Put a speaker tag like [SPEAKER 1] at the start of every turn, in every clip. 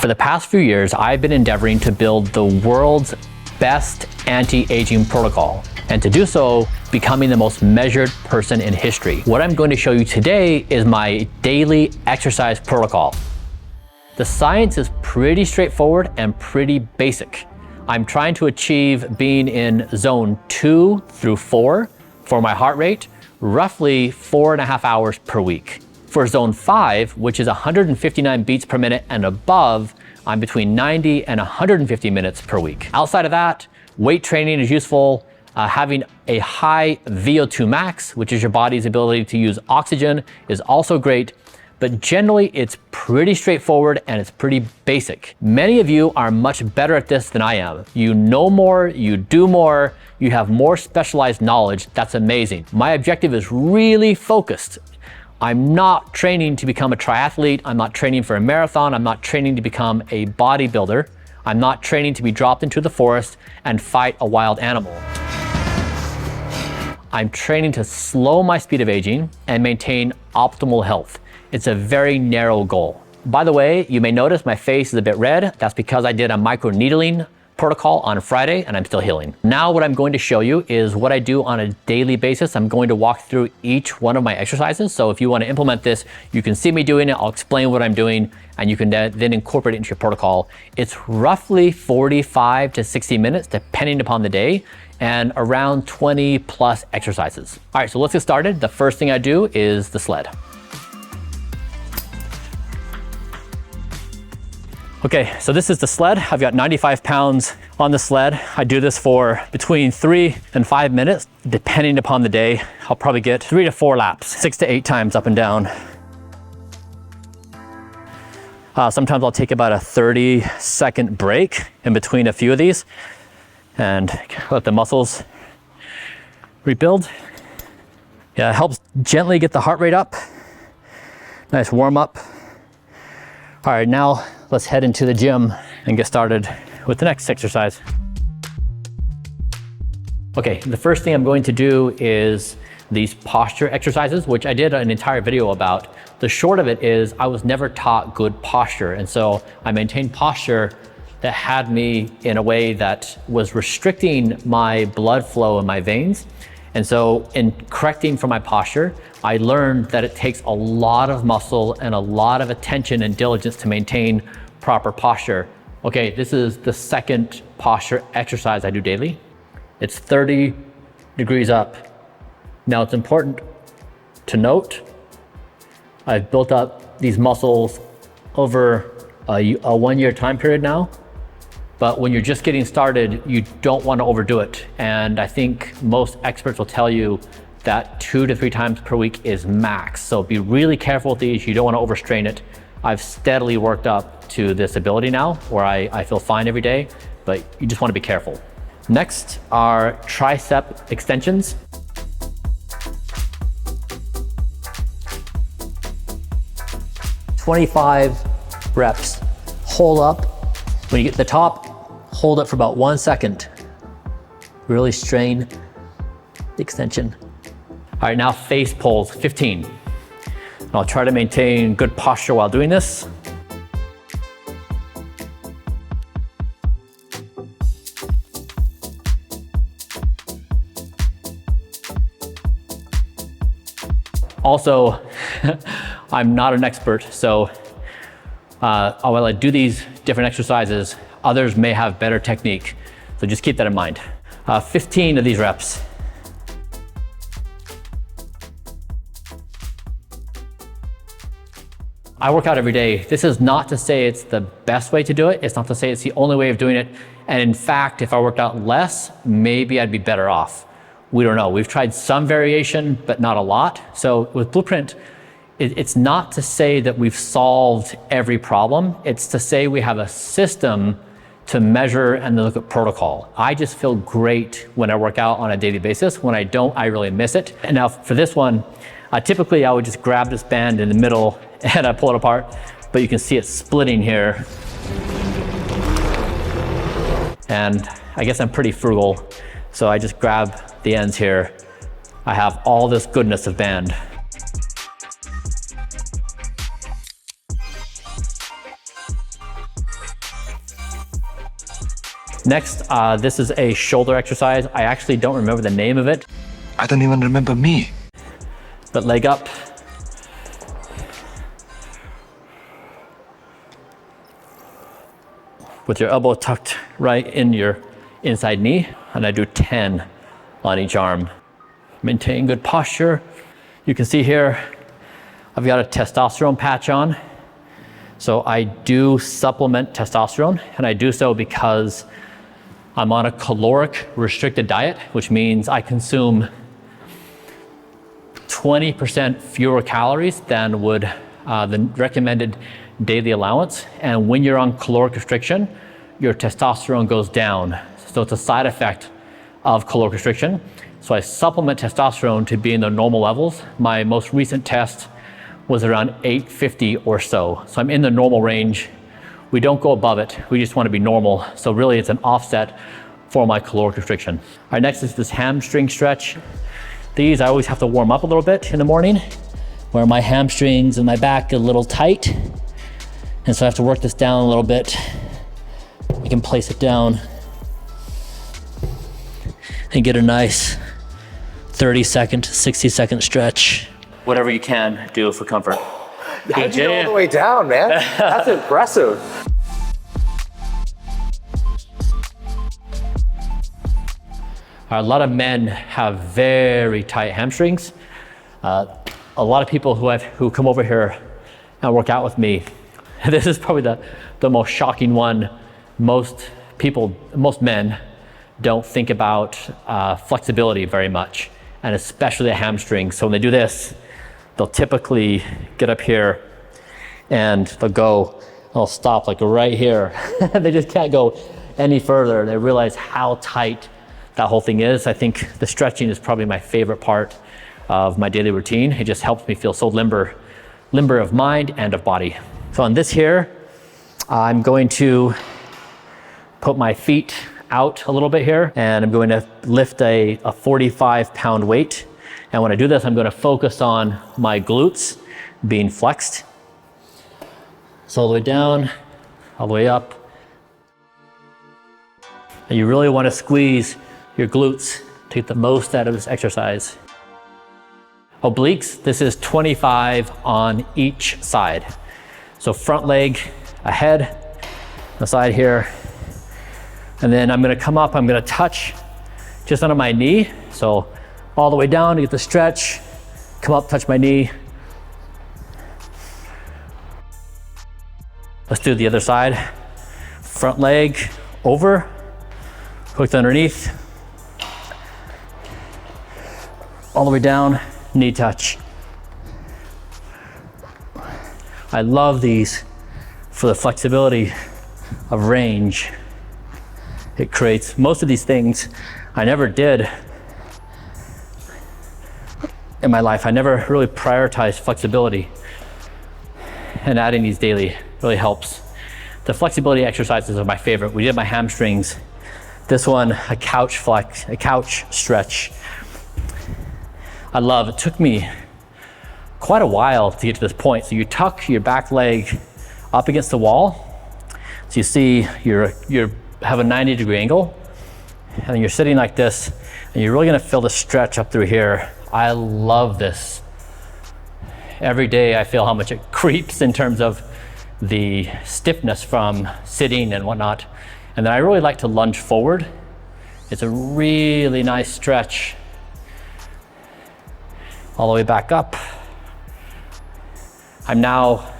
[SPEAKER 1] For the past few years, I've been endeavoring to build the world's best anti-aging protocol, and to do so, becoming the most measured person in history. What I'm going to show you today is my daily exercise protocol. The science is pretty straightforward and pretty basic. I'm trying to achieve being in zone 2 through 4 for my heart rate, roughly 4.5 hours per week. For zone 5, which is 159 beats per minute and above, I'm between 90 and 150 minutes per week. Outside of that, weight training is useful. Having a high VO2 max, which is your body's ability to use oxygen, is also great. But generally, it's pretty straightforward and it's pretty basic. Many of you are much better at this than I am. You know more, you do more, you have more specialized knowledge. That's amazing. My objective is really focused. I'm not training to become a triathlete. I'm not training for a marathon. I'm not training to become a bodybuilder. I'm not training to be dropped into the forest and fight a wild animal. I'm training to slow my speed of aging and maintain optimal health. It's a very narrow goal. By the way, you may notice my face is a bit red. That's because I did a microneedling protocol on Friday and I'm still healing. Now what I'm going to show you is what I do on a daily basis. I'm going to walk through each one of my exercises. So if you want to implement this, you can see me doing it. I'll explain what I'm doing and you can then incorporate it into your protocol. It's roughly 45 to 60 minutes depending upon the day and around 20 plus exercises. All right, so let's get started. The first thing I do is the sled. Okay, so this is the sled. I've got 95 pounds on the sled. I do this for between 3 and 5 minutes, depending upon the day. I'll probably get 3 to 4 laps, 6 to 8 times up and down. Sometimes I'll take about a 30-second break in between a few of these and let the muscles rebuild. Yeah, it helps gently get the heart rate up. Nice warm up. All right, now let's head into the gym and get started with the next exercise. Okay, the first thing I'm going to do is these posture exercises, which I did an entire video about. The short of it is I was never taught good posture. And so I maintained posture that had me in a way that was restricting my blood flow in my veins. And so in correcting for my posture, I learned that it takes a lot of muscle and a lot of attention and diligence to maintain proper posture. Okay, this is the second posture exercise I do daily. It's 30 degrees up. Now it's important to note, I've built up these muscles over a 1-year time period now. But when you're just getting started, you don't want to overdo it. And I think most experts will tell you that 2 to 3 times per week is max. So be really careful with these. You don't want to overstrain it. I've steadily worked up to this ability now where I feel fine every day, but you just want to be careful. Next are tricep extensions. "25 reps. Hold up. When you get to the top, hold up for about 1 second. Really strain the extension." All right, now face pulls, 15. And I'll try to maintain good posture while doing this. Also, I'm not an expert, so while I do these different exercises, others may have better technique. So just keep that in mind. 15 of these reps. I work out every day. This is not to say it's the best way to do it. It's not to say it's the only way of doing it. And in fact, if I worked out less, maybe I'd be better off. We don't know. We've tried some variation, but not a lot. So with Blueprint, it's not to say that we've solved every problem. It's to say we have a system to measure and then look at protocol. I just feel great when I work out on a daily basis. When I don't, I really miss it. And now for this one, typically I would just grab this band in the middle and I pull it apart, but you can see it splitting here. And I guess I'm pretty frugal, so I just grab the ends here. I have all this goodness of band. Next, this is a shoulder exercise. I actually don't remember the name of it.
[SPEAKER 2] I don't even remember me.
[SPEAKER 1] But leg up. With your elbow tucked right in your inside knee. And I do 10 on each arm. Maintain good posture. You can see here, I've got a testosterone patch on. So I do supplement testosterone, and I do so because I'm on a caloric restricted diet, which means I consume 20% fewer calories than the recommended daily allowance. And when you're on caloric restriction, your testosterone goes down. So it's a side effect of caloric restriction. So I supplement testosterone to be in the normal levels. My most recent test was around 850 or so. So I'm in the normal range. We don't go above it. We just want to be normal. So really it's an offset for my caloric restriction. All right, next is this hamstring stretch. These I always have to warm up a little bit in the morning, where my hamstrings and my back are a little tight. And so I have to work this down a little bit. I can place it down and get a nice 30-second, 60-second stretch. Whatever you can do for comfort.
[SPEAKER 2] How'd you go all the way down, man? That's impressive.
[SPEAKER 1] A lot of men have very tight hamstrings. A lot of people who come over here and work out with me, this is probably the most shocking one. Most men don't think about flexibility very much, and especially the hamstrings. So when they do this, they'll typically get up here and they'll stop like right here. They just can't go any further. They realize how tight that whole thing is. I think the stretching is probably my favorite part of my daily routine. It just helps me feel so limber of mind and of body. So on this here, I'm going to put my feet out a little bit here, and I'm going to lift a 45-pound weight. And when I do this, I'm going to focus on my glutes being flexed. So all the way down, all the way up. And you really want to squeeze your glutes to get the most out of this exercise. Obliques, this is 25 on each side. So front leg ahead, the side here. And then I'm gonna come up, I'm gonna touch just under my knee. So all the way down to get the stretch, come up, touch my knee. Let's do the other side. Front leg over, hooked underneath. All the way down, knee touch. I love these for the flexibility of range it creates. Most of these things I never did in my life. I never really prioritized flexibility, and adding these daily really helps. The flexibility exercises are my favorite. We did my hamstrings. This one, a couch stretch. I love. It took me quite a while to get to this point. So you tuck your back leg up against the wall. So you see you have a 90-degree angle, and you're sitting like this, and you're really gonna feel the stretch up through here. I love this. Every day I feel how much it creeps in terms of the stiffness from sitting and whatnot. And then I really like to lunge forward. It's a really nice stretch. All the way back up. I'm now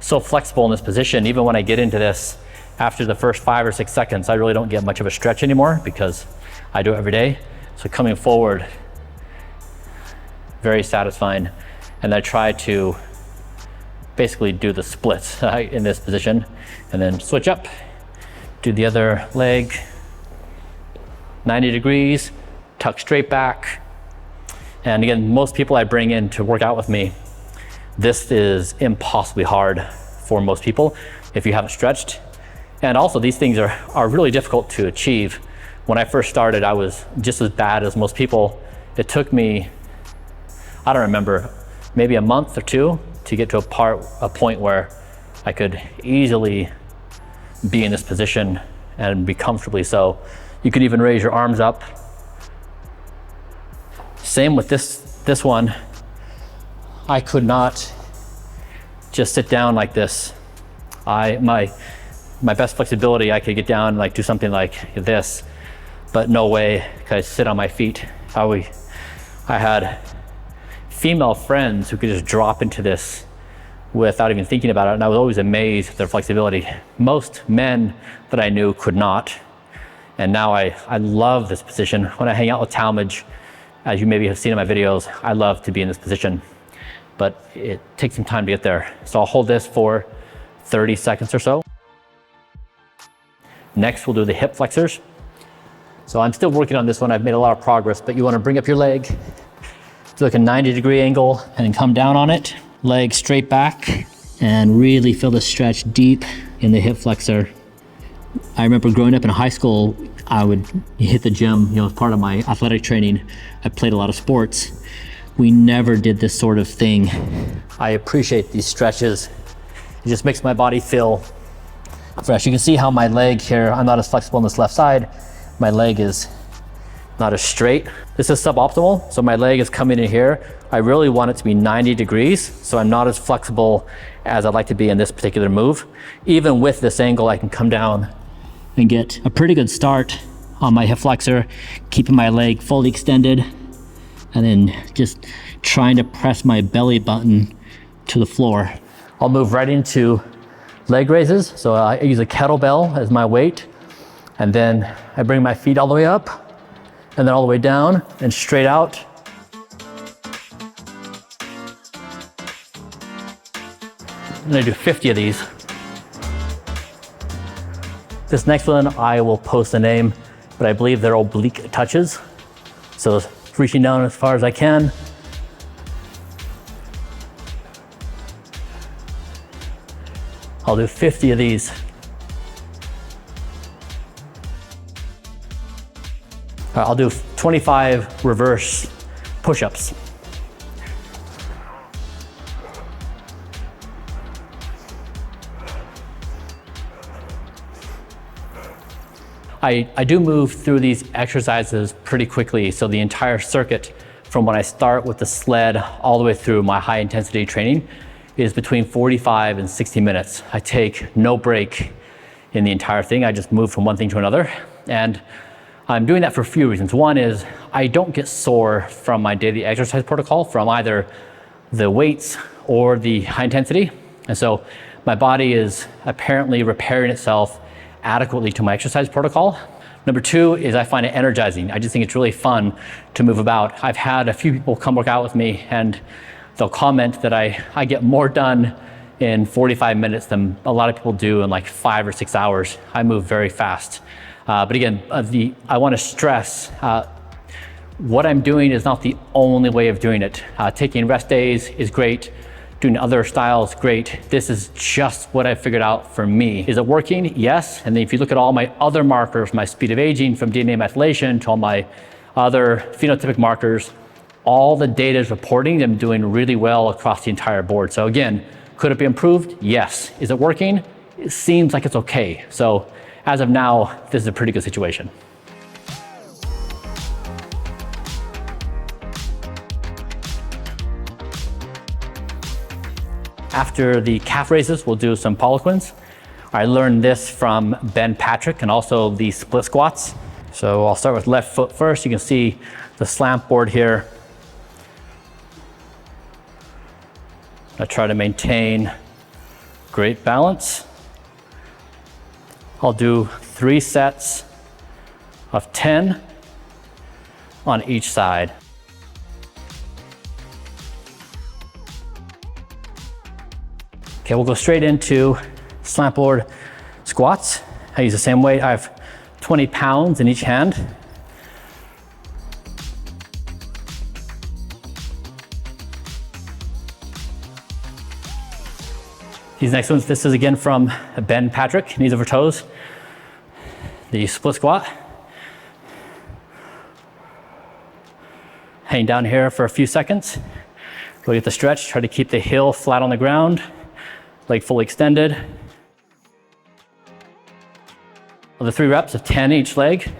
[SPEAKER 1] so flexible in this position. Even when I get into this, after the first 5 or 6 seconds, I really don't get much of a stretch anymore because I do it every day. So coming forward, very satisfying. And I try to basically do the splits in this position, and then switch up, do the other leg, 90 degrees, tuck straight back. And again, most people I bring in to work out with me, this is impossibly hard for most people if you haven't stretched. And also these things are really difficult to achieve. When I first started, I was just as bad as most people. It took me, I don't remember, maybe a month or 2 to get to a point where I could easily be in this position and be comfortably so. You can even raise your arms up. Same with this one. I could not just sit down like this. My best flexibility, I could get down and like do something like this, but no way could I sit on my feet. I had female friends who could just drop into this without even thinking about it, and I was always amazed at their flexibility. Most men that I knew could not, and now I love this position. When I hang out with Talmadge, as you maybe have seen in my videos, I love to be in this position, but it takes some time to get there. So I'll hold this for 30 seconds or so. Next, we'll do the hip flexors. So I'm still working on this one. I've made a lot of progress, but you want to bring up your leg, do like a 90-degree angle, and then come down on it. Leg straight back, and really feel the stretch deep in the hip flexor. I remember growing up in high school, I would hit the gym, as part of my athletic training. I played a lot of sports. We never did this sort of thing. I appreciate these stretches. It just makes my body feel fresh. You can see how my leg here, I'm not as flexible on this left side. My leg is not as straight. This is suboptimal, so my leg is coming in here. I really want it to be 90 degrees, so I'm not as flexible as I'd like to be in this particular move. Even with this angle, I can come down and get a pretty good start on my hip flexor, keeping my leg fully extended, and then just trying to press my belly button to the floor. I'll move right into leg raises. So I use a kettlebell as my weight, and then I bring my feet all the way up, and then all the way down and straight out. I'm gonna do 50 of these. This next one, I will post the name, but I believe they're Oblique Touches. So reaching down as far as I can. I'll do 50 of these. I'll do 25 reverse push-ups. I do move through these exercises pretty quickly, so the entire circuit from when I start with the sled all the way through my high intensity training is between 45 and 60 minutes. I take no break in the entire thing. I just move from one thing to another. And I'm doing that for a few reasons. One is I don't get sore from my daily exercise protocol from either the weights or the high intensity. And so my body is apparently repairing itself adequately to my exercise protocol. Number two is I find it energizing. I just think it's really fun to move about. I've had a few people come work out with me and they'll comment that I get more done in 45 minutes than a lot of people do in like 5 or 6 hours. I move very fast. But again, I want to stress what I'm doing is not the only way of doing it. Taking rest days is great. Doing other styles, great. This is just what I figured out for me. Is it working? Yes. And then if you look at all my other markers, my speed of aging from DNA methylation to all my other phenotypic markers, all the data is reporting I'm doing really well across the entire board. So again, could it be improved? Yes. Is it working? It seems like it's okay. So as of now, this is a pretty good situation. After the calf raises, we'll do some Poliquins. I learned this from Ben Patrick and also the split squats. So I'll start with left foot first. You can see the slant board here. I try to maintain great balance. I'll do 3 sets of 10 on each side. Okay, we'll go straight into slant board squats. I use the same weight. I have 20 pounds in each hand. These next ones, this is again from Ben Patrick, knees over toes. The split squat. Hang down here for a few seconds. Go get the stretch, try to keep the heel flat on the ground. Leg fully extended. of the 3 reps of 10 each leg.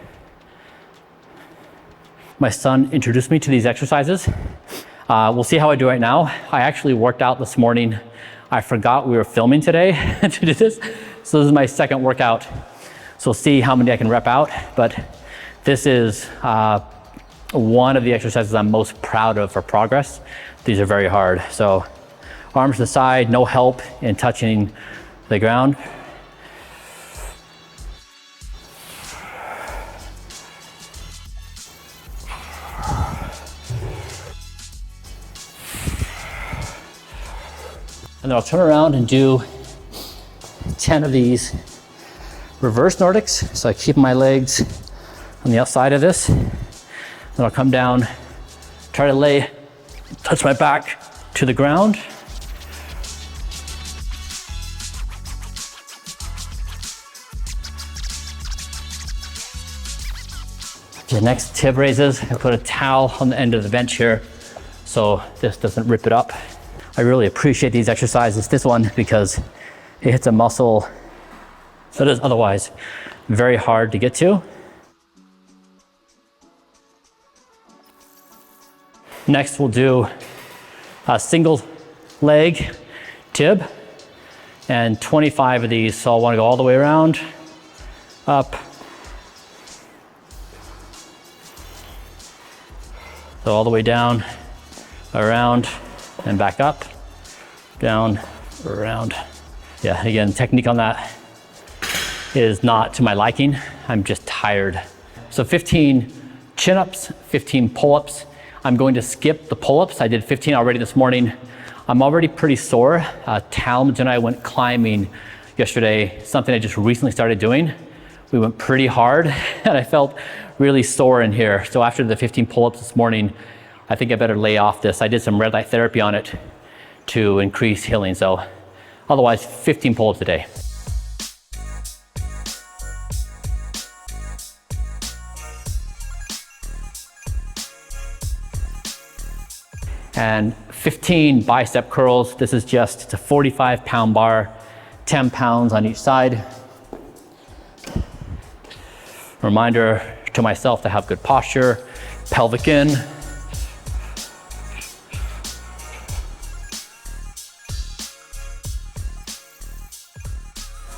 [SPEAKER 1] My son introduced me to these exercises. We'll see how I do right now. I actually worked out this morning. I forgot we were filming today to do this. So this is my second workout. So we'll see how many I can rep out. But this is one of the exercises I'm most proud of for progress. These are very hard. So arms to the side, no help in touching the ground. And then I'll turn around and do 10 of these reverse Nordics. So I keep my legs on the outside of this. Then I'll come down, try to touch my back to the ground. Okay, next tib raises. I put a towel on the end of the bench here so this doesn't rip it up. I really appreciate these exercises, this one, because it hits a muscle that is otherwise very hard to get to. Next, we'll do a single leg tib and 25 of these. So I want to go all the way around, up. So all the way down, around, and back up, down, around. Yeah, again, technique on that is not to my liking. I'm just tired. So 15 chin-ups, 15 pull-ups. I'm going to skip the pull-ups. I did 15 already this morning. I'm already pretty sore. Talmadge and I went climbing yesterday, something I just recently started doing. We went pretty hard and I felt really sore in here. So after the 15 pull-ups this morning, I think I better lay off this. I did some red light therapy on it to increase healing. So otherwise, 15 pull-ups a day. And 15 bicep curls. This is it's a 45-pound bar, 10 pounds on each side. Reminder to myself to have good posture, pelvic in.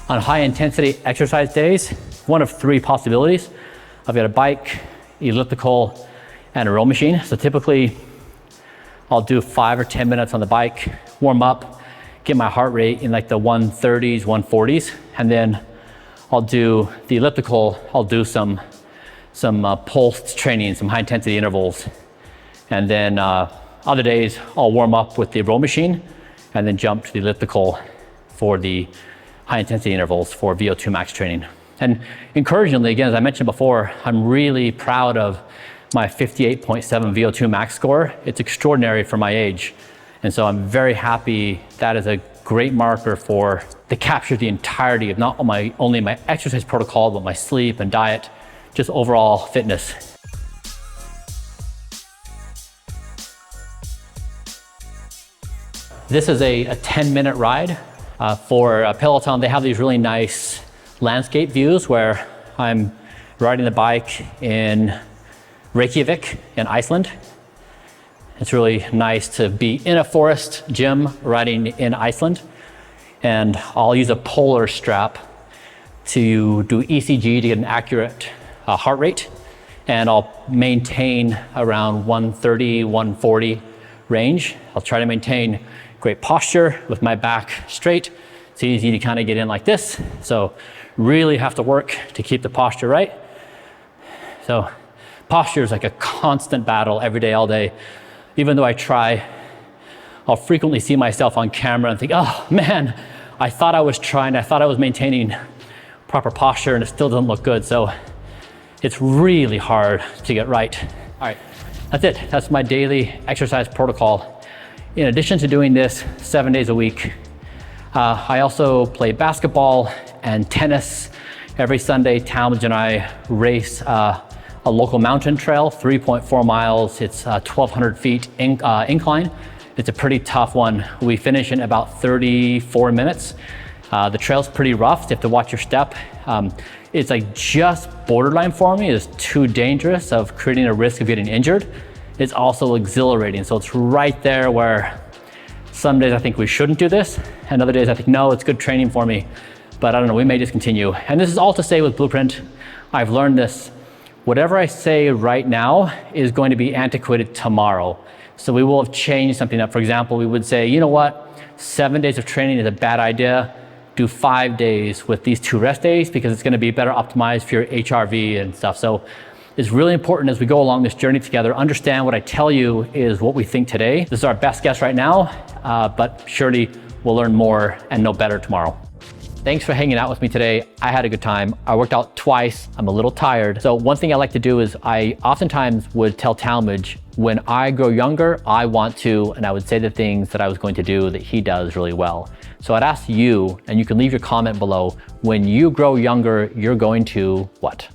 [SPEAKER 1] On high intensity exercise days, one of 3 possibilities. I've got a bike, elliptical, and a row machine. So typically I'll do 5 or 10 minutes on the bike, warm up, get my heart rate in like the 130s, 140s. And then I'll do the elliptical. I'll do some pulse training, some high intensity intervals. And then other days I'll warm up with the row machine and then jump to the elliptical for the high intensity intervals for VO2 max training. And encouragingly, again, as I mentioned before, I'm really proud of my 58.7 VO2 max score. It's extraordinary for my age. And so I'm very happy. That is a great marker that captures the entirety of not only my exercise protocol, but my sleep and diet, just overall fitness. This is a 10-minute ride. For Peloton, they have these really nice landscape views where I'm riding the bike in Reykjavik in Iceland. It's really nice to be in a forest gym riding in Iceland. And I'll use a polar strap to do ECG to get an accurate heart rate. And I'll maintain around 130, 140 range. I'll try to maintain great posture with my back straight. It's easy to kind of get in like this. So really have to work to keep the posture right. So posture is like a constant battle every day, all day. Even though I try, I'll frequently see myself on camera and think, oh man, I thought I was trying, I thought I was maintaining proper posture and it still doesn't look good. So it's really hard to get right. All right, that's it. That's my daily exercise protocol. In addition to doing this 7 days a week, I also play basketball and tennis. Every Sunday, Talmadge and I race a local mountain trail, 3.4 miles. It's 1,200 feet incline. It's a pretty tough one. We finish in about 34 minutes. The trail's pretty rough, so you have to watch your step. It's like just borderline for me. It's too dangerous of creating a risk of getting injured. It's also exhilarating, so it's right there where some days I think we shouldn't do this, and other days I think, no, it's good training for me, but I don't know, we may just continue. And this is all to say with Blueprint, I've learned this, whatever I say right now is going to be antiquated tomorrow. So we will have changed something up. For example, we would say, you know what, 7 days of training is a bad idea. Do 5 days with these 2 rest days because it's gonna be better optimized for your HRV and stuff. So it's really important as we go along this journey together, understand what I tell you is what we think today. This is our best guess right now, but surely we'll learn more and know better tomorrow. Thanks for hanging out with me today. I had a good time. I worked out twice. I'm a little tired. So one thing I like to do is I oftentimes would tell Talmadge, when I grow younger, I want to, and I would say the things that I was going to do that he does really well. So I'd ask you, and you can leave your comment below, when you grow younger, you're going to what?